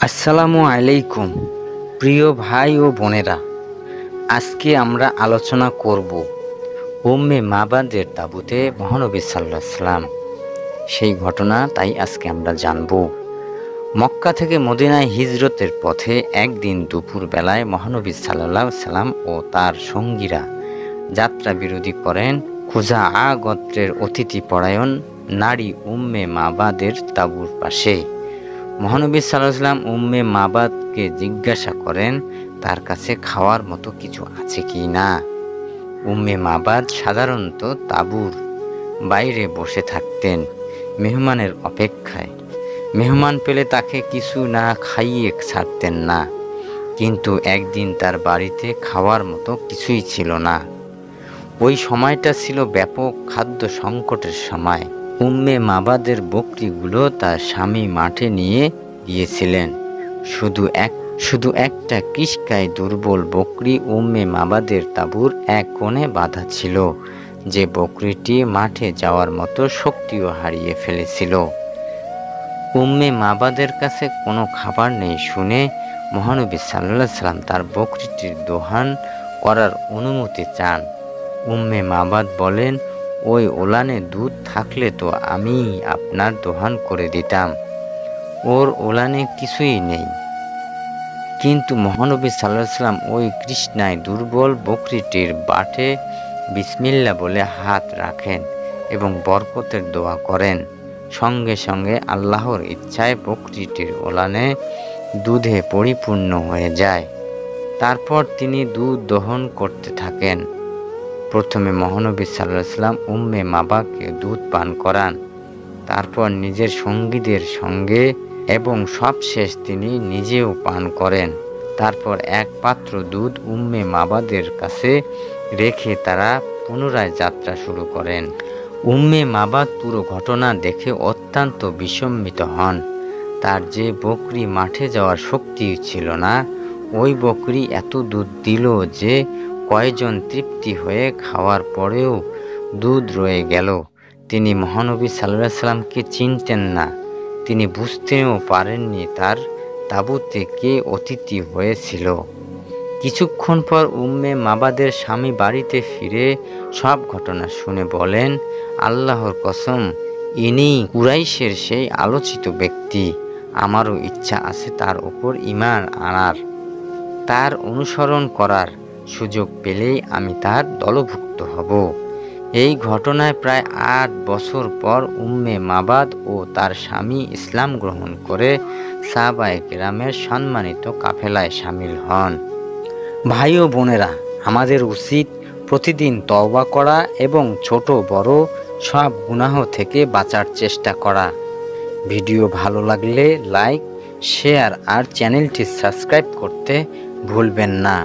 আসসালামু আলাইকুম প্রিয় ভাই ও বোনেরা, আজকে আমরা আলোচনা করব উম্মে মাবাদের তাবুতে মহানবী সাল্লাল্লাহু আলাইহি সাল্লাম সেই ঘটনা। তাই আজকে আমরা জানব। মক্কা থেকে মদিনায় হিজরতের পথে একদিন দুপুর বেলায় মহানবী সাল্লাল্লাহু আলাইহি সাল্লাম ও তার সঙ্গীরা যাত্রা বিরতি করেন খুজাআ গোত্রের অতিথি পরায়ণ নারী উম্মে মাবাদের তাঁবুর পাশে। মহানবী সাল্লাল্লাহু আলাইহি সাল্লাম উম্মে মাবাদকে জিজ্ঞাসা করেন তার কাছে খাওয়ার মতো কিছু আছে কি না। উম্মে মাবাদ সাধারণত তাঁবুর বাইরে বসে থাকতেন মেহমানের অপেক্ষায়। মেহমান পেলে তাকে কিছু না খাইয়ে ছাড়তেন না, কিন্তু একদিন তার বাড়িতে খাওয়ার মতো কিছুই ছিল না। ওই সময়টা ছিল ব্যাপক খাদ্য সংকটের সময়। উম্মে মাবাদের বকরিগুলো তার স্বামী মাঠে নিয়ে গিয়েছিলেন। শুধু একটা কিসকায় দুর্বল বকরি উম্মে মাবাদের তাঁবুর এক কোণে বাঁধা ছিল, যে বকরিটি মাঠে যাওয়ার মতো শক্তিও হারিয়ে ফেলেছিল। উম্মে মাবাদের কাছে কোনো খাবার নেই শুনে মহানবী সাল্লাল্লাহু আলাইহি সাল্লাম তার বকরিটির দোহান করার অনুমতি চান। উম্মে মাবাদ বলেন, ওই ওলানে দুধ থাকলে তো আমি আপনার দোহান করে দিতাম, ওর ওলানে কিছুই নেই। কিন্তু মহানবী সাল্লাল্লাহু আলাইহি সাল্লাম ওই তৃষ্ণায় দুর্বল বকরিটির বাটে বিসমিল্লাহ বলে হাত রাখেন এবং বরকতের দোয়া করেন। সঙ্গে সঙ্গে আল্লাহর ইচ্ছায় বকরিটির ওলানে দুধে পরিপূর্ণ হয়ে যায়। তারপর তিনি দুধ দহন করতে থাকেন। প্রথমে মহানবী সাল্লাল্লাহু আলাইহি সাল্লাম উম্মে মাবাকে দুধ পান করান, তারপর নিজের সঙ্গীদের সঙ্গে এবং সবশেষ তিনি নিজেও পান করেন। তারপর এক পাত্র দুধ উম্মে মাবাদের কাছে রেখে তারা পুনরায় যাত্রা শুরু করেন। উম্মে মাবাদ পুরো ঘটনা দেখে অত্যন্ত বিস্মিত হন। তার যে বকরি মাঠে যাওয়ার শক্তি ছিল না, ওই বকরি এত দুধ দিল যে কয়জন তৃপ্তি হয়ে খাওয়ার পরেও দুধ রয়ে গেল। তিনি মহানবী সাল্লাল্লাহু আলাইহি সাল্লামকে চিনতেন না। তিনি বুঝতেও পারেননি তার তাঁবুতে কে অতিথি হয়েছিল। কিছুক্ষণ পর উম্মে মাবাদের স্বামী বাড়িতে ফিরে সব ঘটনা শুনে বলেন, আল্লাহর কসম, ইনি কুরাইশের সেই আলোচিত ব্যক্তি। আমারও ইচ্ছা আছে তার উপর ঈমান আনার, তার অনুসরণ করার সুযোগ পেলেই আমি তার দলভুক্ত হব। এই ঘটনায় প্রায় 8 বছর পর উম্মে মাবাদ ও তার স্বামী ইসলাম গ্রহণ করে সাহাবায়ে কেরামের সম্মানিত কাফেলায় শামিল হন। ভাই ও বোনেরা, আমাদের উচিত প্রতিদিন তওবা করা এবং ছোট বড় সব গুনাহ থেকে বাঁচার চেষ্টা করা। ভিডিও ভালো লাগলে লাইক, শেয়ার আর চ্যানেলটি সাবস্ক্রাইব করতে ভুলবেন না।